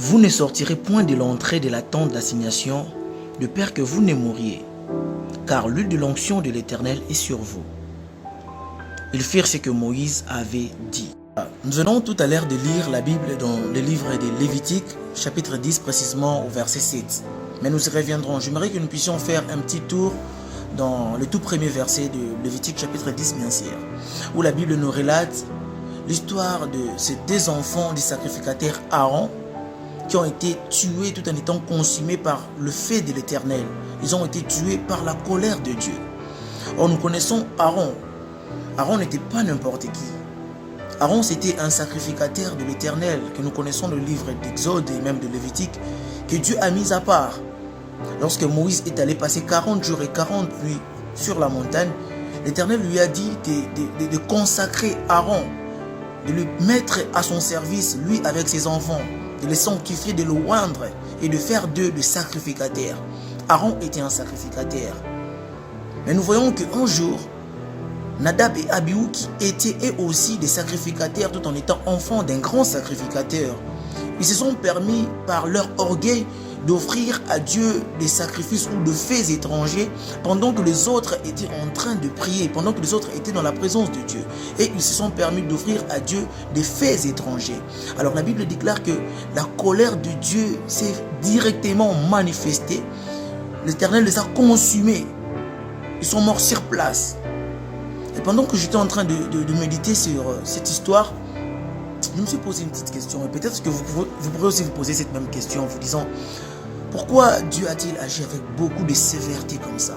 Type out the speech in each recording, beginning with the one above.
Vous ne sortirez point de l'entrée de la tente d'assignation, de peur que vous ne mouriez, car l'huile de l'onction de l'Éternel est sur vous. » Ils firent ce que Moïse avait dit. Nous venons tout à l'heure de lire la Bible dans le livre de Lévitique, chapitre 10, précisément au verset 7. Mais nous y reviendrons. J'aimerais que nous puissions faire un petit tour dans le tout premier verset de Lévitique, chapitre 10, bien sûr, où la Bible nous relate l'histoire de ces deux enfants du sacrificateur Aaron qui ont été tués tout en étant consumés par le feu de l'Éternel. Ils ont été tués par la colère de Dieu. Or, nous connaissons Aaron. Aaron n'était pas n'importe qui. Aaron, c'était un sacrificateur de l'Éternel que nous connaissons dans le livre d'Exode et même de Lévitique, que Dieu a mis à part. Lorsque Moïse est allé passer 40 jours et 40 nuits sur la montagne, l'Éternel lui a dit de consacrer Aaron, de le mettre à son service, lui avec ses enfants, de les sanctifier, de le oindre et de faire d'eux des sacrificateurs. Aaron était un sacrificateur. Mais nous voyons qu'un jour, Nadab et Abihu, qui étaient eux aussi des sacrificateurs tout en étant enfants d'un grand sacrificateur, ils se sont permis par leur orgueil d'offrir à Dieu des sacrifices ou de faits étrangers pendant que les autres étaient en train de prier, pendant que les autres étaient dans la présence de Dieu. Et ils se sont permis d'offrir à Dieu des faits étrangers. Alors la Bible déclare que la colère de Dieu s'est directement manifestée. L'Éternel les a consumés. Ils sont morts sur place. Et pendant que j'étais en train de méditer sur cette histoire, je me suis posé une petite question. Et peut-être que vous pourrez aussi vous poser cette même question en vous disant: pourquoi Dieu a-t-il agi avec beaucoup de sévérité comme ça?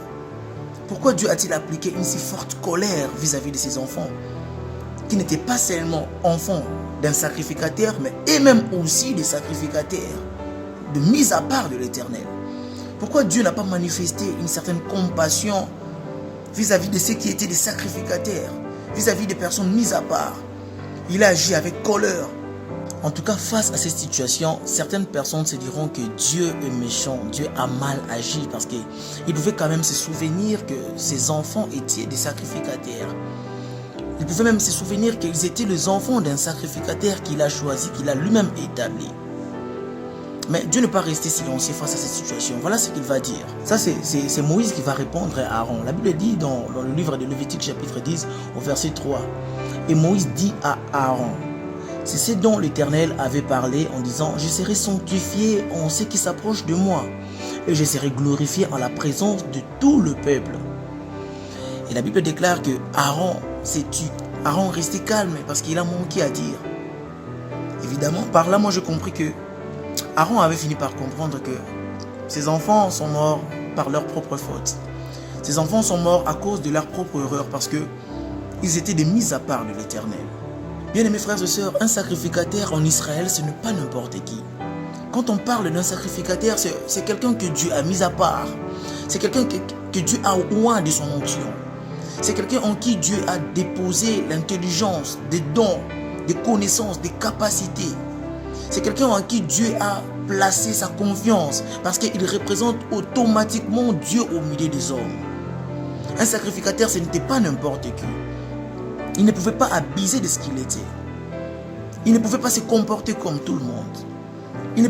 Pourquoi Dieu a-t-il appliqué une si forte colère vis-à-vis de ses enfants, qui n'étaient pas seulement enfants d'un sacrificateur, mais eux-mêmes aussi des sacrificateurs, de mise à part de l'Éternel? Pourquoi Dieu n'a pas manifesté une certaine compassion vis-à-vis de ceux qui étaient des sacrificateurs, vis-à-vis des personnes mises à part? Il a agi avec colère. En tout cas, face à cette situation, certaines personnes se diront que Dieu est méchant, Dieu a mal agi, parce qu'il pouvait quand même se souvenir que ses enfants étaient des sacrificateurs. Il pouvait même se souvenir qu'ils étaient les enfants d'un sacrificateur qu'il a choisi, qu'il a lui-même établi. Mais Dieu n'est pas resté silencieux face à cette situation. Voilà ce qu'il va dire. Ça, c'est Moïse qui va répondre à Aaron. La Bible dit dans le livre de Lévitique, chapitre 10, au verset 3. Et Moïse dit à Aaron: c'est ce dont l'Éternel avait parlé en disant: je serai sanctifié en ce qui s'approche de moi, et je serai glorifié en la présence de tout le peuple. Et la Bible déclare que Aaron s'est tu. Aaron restait calme parce qu'il a manqué à dire. Évidemment, par là, moi j'ai compris que Aaron avait fini par comprendre que ses enfants sont morts par leur propre faute. Ses enfants sont morts à cause de leur propre erreur, parce que ils étaient des mises à part de l'Éternel. Bien-aimés frères et sœurs, un sacrificateur en Israël, ce n'est pas n'importe qui. Quand on parle d'un sacrificateur, c'est quelqu'un que Dieu a mis à part. C'est quelqu'un que Dieu a oint de son onction. C'est quelqu'un en qui Dieu a déposé l'intelligence, des dons, des connaissances, des capacités. C'est quelqu'un en qui Dieu a placé sa confiance, parce qu'il représente automatiquement Dieu au milieu des hommes. Un sacrificateur, ce n'était pas n'importe qui. Il ne pouvait pas abuser de ce qu'il était. Il ne pouvait pas se comporter comme tout le monde. Il ne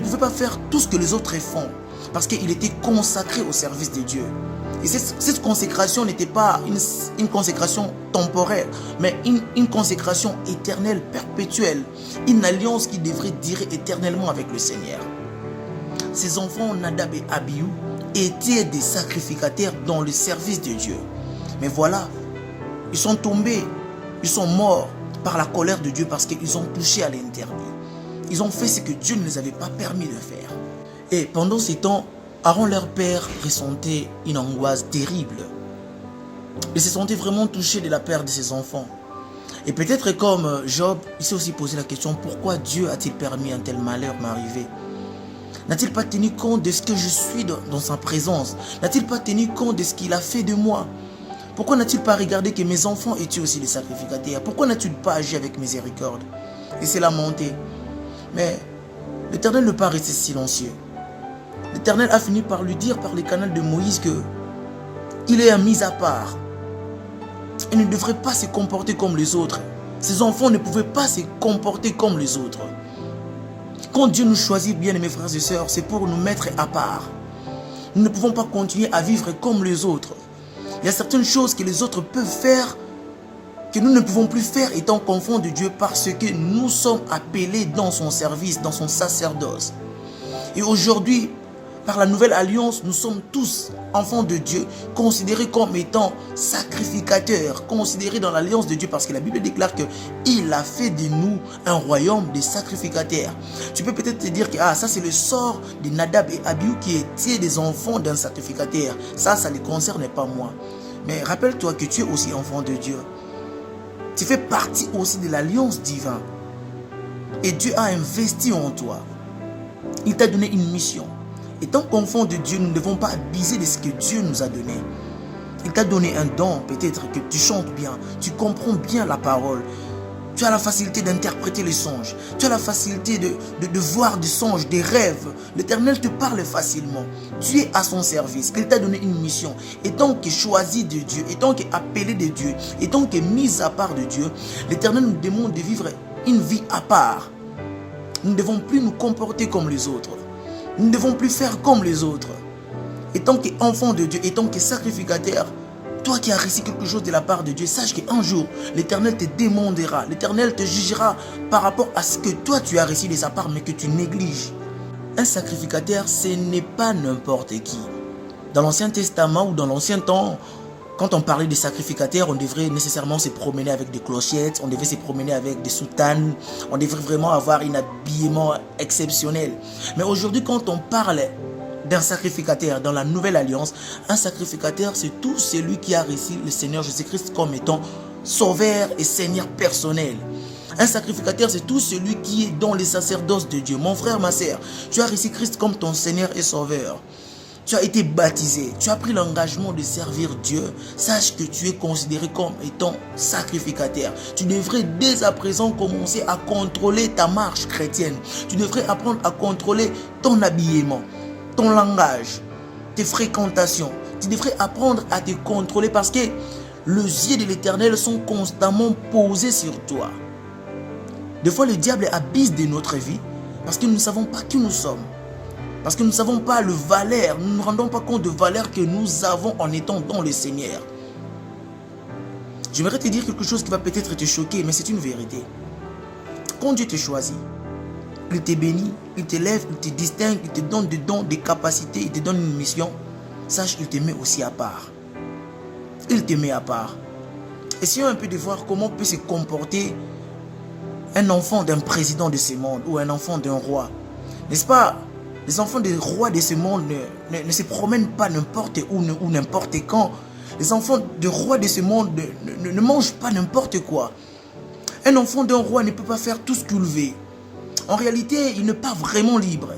pouvait pas faire tout ce que les autres font, parce qu'il était consacré au service de Dieu. Et cette consécration n'était pas une consécration temporaire, mais une consécration éternelle, perpétuelle. Une alliance qui devrait durer éternellement avec le Seigneur. Ses enfants, Nadab et Abihu, étaient des sacrificateurs dans le service de Dieu. Mais voilà, ils sont tombés, ils sont morts par la colère de Dieu, parce qu'ils ont touché à l'interdit. Ils ont fait ce que Dieu ne les avait pas permis de faire. Et pendant ces temps, Aaron, leur père, ressentait une angoisse terrible. Il se sentait vraiment touché de la perte de ses enfants. Et peut-être comme Job, il s'est aussi posé la question: pourquoi Dieu a-t-il permis un tel malheur m'arriver? N'a-t-il pas tenu compte de ce que je suis dans sa présence? N'a-t-il pas tenu compte de ce qu'il a fait de moi? Pourquoi n'a-t-il pas regardé que mes enfants étaient aussi des sacrificateurs? Pourquoi n'a-t-il pas agi avec miséricorde? Il s'est lamenté. Mais l'Éternel ne pas resté silencieux. L'Éternel a fini par lui dire par les canaux de Moïse que il est mis à part. Il ne devrait pas se comporter comme les autres. Ses enfants ne pouvaient pas se comporter comme les autres. Quand Dieu nous choisit, bien mes frères et sœurs, c'est pour nous mettre à part. Nous ne pouvons pas continuer à vivre comme les autres. Il y a certaines choses que les autres peuvent faire que nous ne pouvons plus faire étant qu'enfants de Dieu parce que nous sommes appelés dans son service, dans son sacerdoce. Et aujourd'hui, par la nouvelle alliance, nous sommes tous enfants de Dieu, considérés comme étant sacrificateurs, considérés dans l'alliance de Dieu parce que la Bible déclare qu'il a fait de nous un royaume de sacrificateurs. Tu peux peut-être te dire que ça c'est le sort de Nadab et Abihu qui étaient des enfants d'un sacrificateur. Ça ne concerne pas moi. Mais rappelle-toi que tu es aussi enfant de Dieu. Tu fais partie aussi de l'alliance divine. Et Dieu a investi en toi. Il t'a donné une mission. Et tant qu'enfant de Dieu, nous ne devons pas abuser de ce que Dieu nous a donné. Il t'a donné un don, peut-être que tu chantes bien, tu comprends bien la parole. Tu as la facilité d'interpréter les songes. Tu as la facilité de voir des songes, des rêves. L'Éternel te parle facilement. Tu es à son service. Il t'a donné une mission. Et tant que choisi de Dieu, et tant qu'appelé de Dieu, et tant que mis à part de Dieu, l'Éternel nous demande de vivre une vie à part. Nous ne devons plus nous comporter comme les autres. Nous ne devons plus faire comme les autres. Et tant qu'enfant de Dieu, et tant que sacrificateur, toi qui as reçu quelque chose de la part de Dieu, sache qu'un jour, l'Éternel te demandera, l'Éternel te jugera par rapport à ce que toi tu as reçu de sa part, mais que tu négliges. Un sacrificateur, ce n'est pas n'importe qui. Dans l'Ancien Testament ou dans l'Ancien Temps, quand on parlait des sacrificateurs, on devrait nécessairement se promener avec des clochettes, on devait se promener avec des soutanes, on devrait vraiment avoir un habillement exceptionnel. Mais aujourd'hui, quand on parle d'un sacrificateur dans la nouvelle alliance, un sacrificateur, c'est tout celui qui a reçu le Seigneur Jésus-Christ comme étant sauveur et Seigneur personnel. Un sacrificateur, c'est tout celui qui est dans les sacerdoces de Dieu. Mon frère, ma sœur, tu as reçu Christ comme ton Seigneur et Sauveur. Tu as été baptisé, tu as pris l'engagement de servir Dieu. Sache que tu es considéré comme étant sacrificateur. Tu devrais dès à présent commencer à contrôler ta marche chrétienne. Tu devrais apprendre à contrôler ton habillement, ton langage, tes fréquentations. Tu devrais apprendre à te contrôler parce que les yeux de l'Éternel sont constamment posés sur toi. Des fois, le diable abuse de notre vie parce que nous ne savons pas qui nous sommes. Parce que nous ne savons pas le valeur, nous ne nous rendons pas compte de valeur que nous avons en étant dans le Seigneur. J'aimerais te dire quelque chose qui va peut-être te choquer, mais c'est une vérité. Quand Dieu te choisit, il te bénit, il te lève, il te distingue, il te donne des dons, des capacités, il te donne une mission. Sache qu'il te met aussi à part. Il te met à part. Essayons un peu de voir comment peut se comporter un enfant d'un président de ce monde ou un enfant d'un roi. N'est-ce pas? Les enfants des rois de ce monde ne se promènent pas n'importe où ou n'importe quand. Les enfants des rois de ce monde ne mangent pas n'importe quoi. Un enfant d'un roi ne peut pas faire tout ce qu'il veut. En réalité, il n'est pas vraiment libre.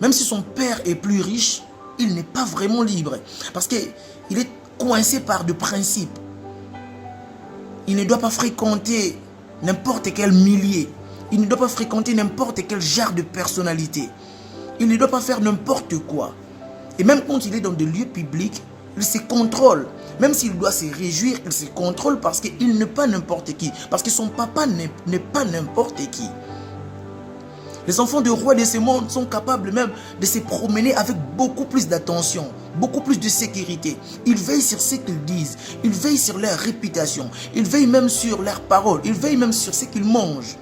Même si son père est plus riche, il n'est pas vraiment libre. Parce qu'il est coincé par des principes. Il ne doit pas fréquenter n'importe quel milieu. Il ne doit pas fréquenter n'importe quel genre de personnalité. Il ne doit pas faire n'importe quoi. Et même quand il est dans des lieux publics, il se contrôle. Même s'il doit se réjouir, il se contrôle parce qu'il n'est pas n'importe qui. Parce que son papa n'est pas n'importe qui. Les enfants de rois de ce monde sont capables même de se promener avec beaucoup plus d'attention, beaucoup plus de sécurité. Ils veillent sur ce qu'ils disent. Ils veillent sur leur réputation. Ils veillent même sur leurs paroles. Ils veillent même sur ce qu'ils mangent.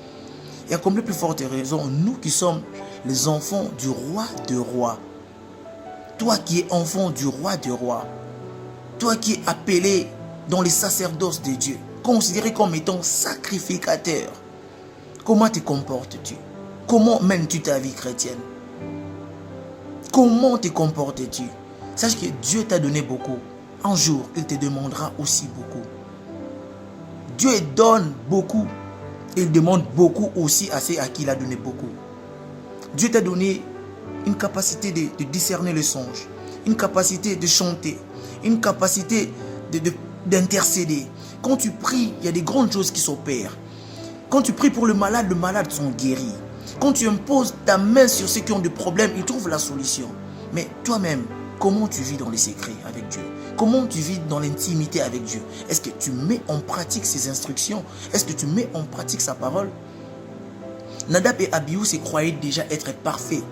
Et à combien plus forte raison, nous qui sommes les enfants du roi de rois. Toi qui es enfant du roi de rois. Toi qui es appelé dans les sacerdoces de Dieu. Considéré comme étant sacrificateur. Comment te comportes-tu? Comment mènes-tu ta vie chrétienne? Comment te comportes-tu? Sache que Dieu t'a donné beaucoup. Un jour, il te demandera aussi beaucoup. Dieu donne beaucoup. Il demande beaucoup aussi à ceux à qui il a donné beaucoup. Dieu t'a donné une capacité de discerner les songes, une capacité de chanter, une capacité d'intercéder. Quand tu pries, il y a des grandes choses qui s'opèrent. Quand tu pries pour le malade sont guéris. Quand tu imposes ta main sur ceux qui ont des problèmes, ils trouvent la solution. Mais toi-même, comment tu vis dans les secrets avec Dieu? Comment tu vis dans l'intimité avec Dieu? Est-ce que tu mets en pratique ses instructions? Est-ce que tu mets en pratique sa parole? Nadab et Abihu se croyaient déjà être parfaits.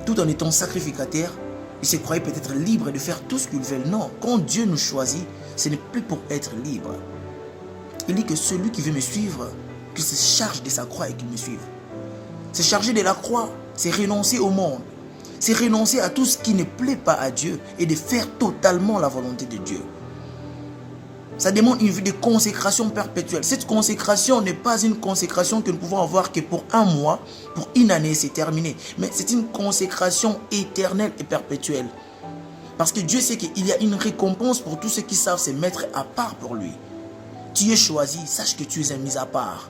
Tout en étant sacrificataires, ils se croyaient peut-être libres de faire tout ce qu'ils veulent. Non, quand Dieu nous choisit, ce n'est plus pour être libre. Il dit que celui qui veut me suivre, qu'il se charge de sa croix et qu'il me suive. Se charger de la croix, c'est renoncer au monde. C'est renoncer à tout ce qui ne plaît pas à Dieu et de faire totalement la volonté de Dieu. Ça demande une vie de consécration perpétuelle. Cette consécration n'est pas une consécration que nous pouvons avoir que pour un mois, pour une année, c'est terminé. Mais c'est une consécration éternelle et perpétuelle. Parce que Dieu sait qu'il y a une récompense pour tous ceux qui savent se mettre à part pour lui. Tu es choisi, sache que tu es un mis à part.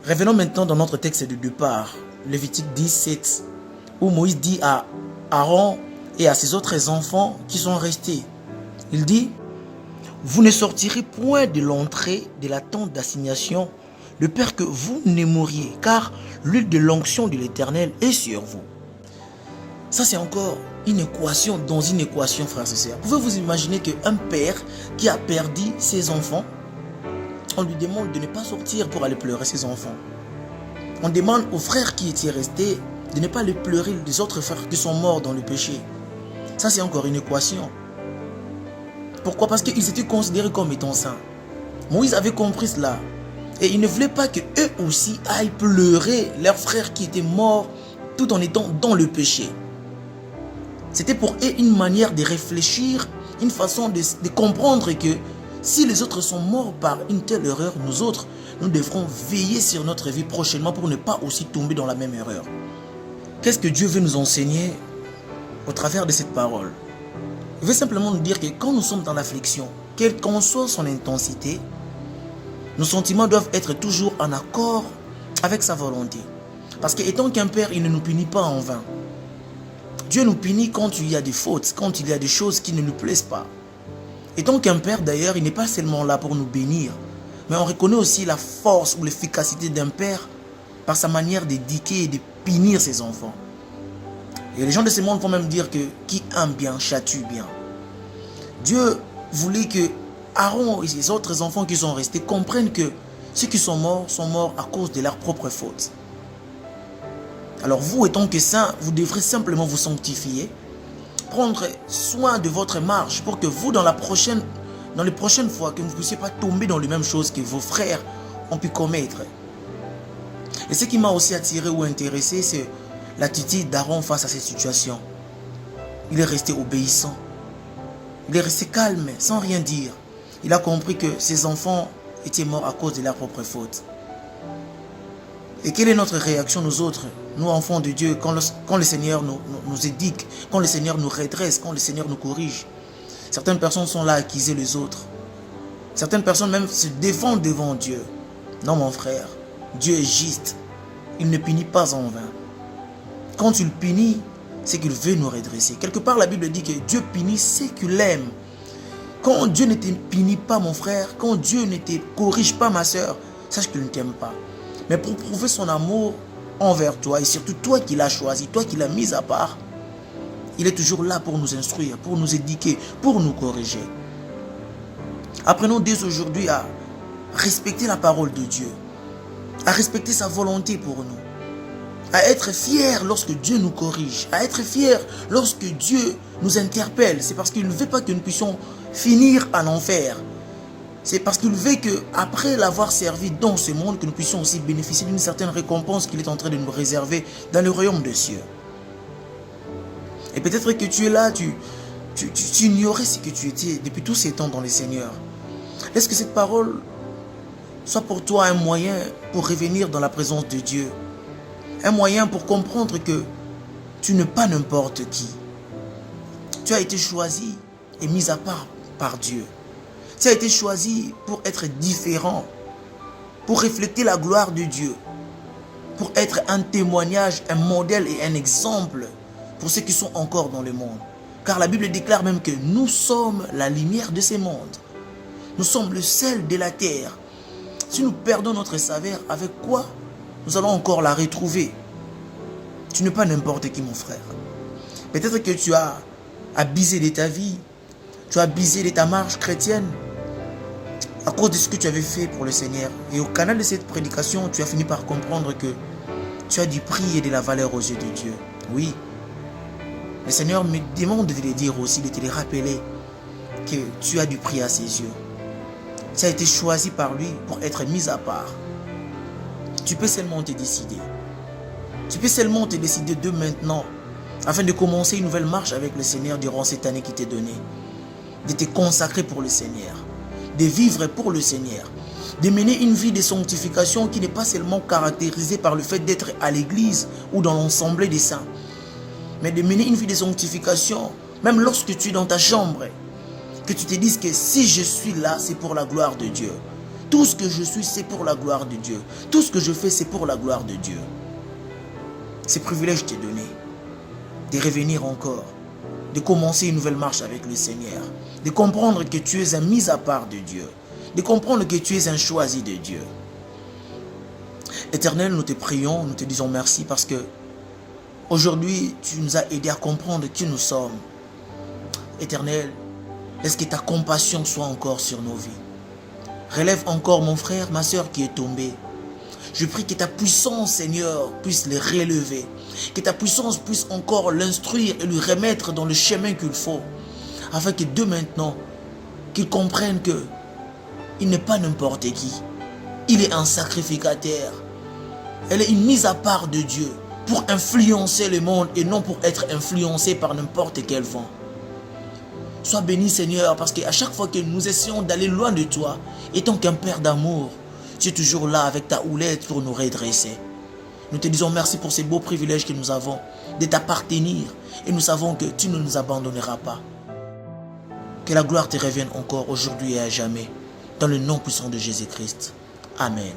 Revenons maintenant dans notre texte de départ, Lévitique 17, où Moïse dit à Aaron et à ses autres enfants qui sont restés, il dit: vous ne sortirez point de l'entrée de la tente d'assignation, de peur que vous ne mouriez, car l'huile de l'onction de l'Éternel est sur vous. Ça, c'est encore une équation dans une équation, frères et sœurs. Pouvez-vous imaginer qu'un père qui a perdu ses enfants, on lui demande de ne pas sortir pour aller pleurer ses enfants. On demande aux frères qui étaient restés de ne pas les pleurer les autres frères qui sont morts dans le péché. Ça, c'est encore une équation. Pourquoi? Parce qu'ils étaient considérés comme étant saints. Moïse avait compris cela. Et il ne voulait pas qu'eux aussi aillent pleurer leurs frères qui étaient morts tout en étant dans le péché. C'était pour eux une manière de réfléchir, une façon de comprendre que si les autres sont morts par une telle erreur, nous autres, nous devrons veiller sur notre vie prochainement pour ne pas aussi tomber dans la même erreur. Qu'est-ce que Dieu veut nous enseigner au travers de cette parole? Il veut simplement nous dire que quand nous sommes dans l'affliction, quelle qu'en soit son intensité, nos sentiments doivent être toujours en accord avec sa volonté. Parce qu'étant qu'un père, il ne nous punit pas en vain. Dieu nous punit quand il y a des fautes, quand il y a des choses qui ne nous plaisent pas. Étant qu'un père, d'ailleurs, il n'est pas seulement là pour nous bénir, mais on reconnaît aussi la force ou l'efficacité d'un père par sa manière d'éduquer et de punir ses enfants. Et les gens de ce monde vont même dire que qui aime bien châtie bien. Dieu voulait que Aaron et ses autres enfants qui sont restés comprennent que ceux qui sont morts à cause de leurs propres fautes. Alors vous, étant que saints, vous devrez simplement vous sanctifier, prendre soin de votre marche pour que vous, dans les prochaines fois, que vous ne puissiez pas tomber dans les mêmes choses que vos frères ont pu commettre. Et ce qui m'a aussi attiré ou intéressé, c'est l'attitude d'Aaron face à cette situation. Il est resté obéissant. Il est resté calme, sans rien dire. Il a compris que ses enfants étaient morts à cause de leurs propres fautes. Et quelle est notre réaction, nous autres, nous enfants de Dieu, quand le Seigneur nous éduque, quand le Seigneur nous redresse, quand le Seigneur nous corrige? Certaines personnes sont là à accuser les autres. Certaines personnes même se défendent devant Dieu. Non, mon frère, Dieu est juste. Il ne punit pas en vain. Quand il punit, c'est qu'il veut nous redresser. Quelque part, la Bible dit que Dieu punit ceux qu'il aime. Quand Dieu ne te punit pas, mon frère, quand Dieu ne te corrige pas, ma soeur, sache qu'il ne t'aime pas. Mais pour prouver son amour envers toi, et surtout toi qui l'as choisi, toi qui l'as mis à part, il est toujours là pour nous instruire, pour nous éduquer, pour nous corriger. Apprenons dès aujourd'hui à respecter la parole de Dieu, à respecter sa volonté pour nous, à être fiers lorsque Dieu nous corrige, à être fiers lorsque Dieu nous interpelle. C'est parce qu'il ne veut pas que nous puissions finir en enfer. C'est parce qu'il veut qu'après l'avoir servi dans ce monde, que nous puissions aussi bénéficier d'une certaine récompense qu'il est en train de nous réserver dans le royaume des cieux. Et peut-être que tu es là, tu ignorais ce que tu étais depuis tous ces temps dans le Seigneur. Laisse que cette parole soit pour toi un moyen pour revenir dans la présence de Dieu. Un moyen pour comprendre que tu n'es pas n'importe qui. Tu as été choisi et mis à part par Dieu. Tu as été choisi pour être différent, pour refléter la gloire de Dieu, pour être un témoignage, un modèle et un exemple pour ceux qui sont encore dans le monde. Car la Bible déclare même que nous sommes la lumière de ce monde. Nous sommes le sel de la terre. Si nous perdons notre saveur, avec quoi nous allons encore la retrouver? Tu n'es pas n'importe qui, mon frère. Peut-être que tu as abusé de ta vie, tu as abusé de ta marche chrétienne à cause de ce que tu avais fait pour le Seigneur. Et au canal de cette prédication, tu as fini par comprendre que Tu as du prix et de la valeur aux yeux de Dieu. Oui. Le Seigneur me demande de te le dire aussi, de te le rappeler que tu as du prix à ses yeux. Tu as été choisi par lui pour être mis à part. Tu peux seulement te décider. Tu peux seulement te décider de maintenant afin de commencer une nouvelle marche avec le Seigneur durant cette année qui t'est donnée. De te consacrer pour le Seigneur. De vivre pour le Seigneur. De mener une vie de sanctification qui n'est pas seulement caractérisée par le fait d'être à l'église ou dans l'ensemble des saints. Mais de mener une vie de sanctification, même lorsque tu es dans ta chambre. Que tu te dises que si je suis là, c'est pour la gloire de Dieu. Tout ce que je suis, c'est pour la gloire de Dieu. Tout ce que je fais, c'est pour la gloire de Dieu. Ce privilège t'est donné de revenir encore, de commencer une nouvelle marche avec le Seigneur, de comprendre que tu es un mis à part de Dieu, de comprendre que tu es un choisi de Dieu. Éternel, nous te prions, nous te disons merci parce que aujourd'hui, tu nous as aidés à comprendre qui nous sommes. Éternel, laisse que ta compassion soit encore sur nos vies. Relève encore mon frère, ma soeur qui est tombée. Je prie que ta puissance, Seigneur, puisse le relever. Que ta puissance puisse encore l'instruire et lui remettre dans le chemin qu'il faut. Afin que de maintenant, qu'il comprenne que il n'est pas n'importe qui. Il est un sacrificateur. Elle est une mise à part de Dieu pour influencer le monde et non pour être influencé par n'importe quel vent. Sois béni, Seigneur, parce qu'à chaque fois que nous essayons d'aller loin de toi, étant qu'un Père d'amour, tu es toujours là avec ta houlette pour nous redresser. Nous te disons merci pour ces beaux privilèges que nous avons de t'appartenir et nous savons que tu ne nous abandonneras pas. Que la gloire te revienne encore aujourd'hui et à jamais, dans le nom puissant de Jésus-Christ. Amen.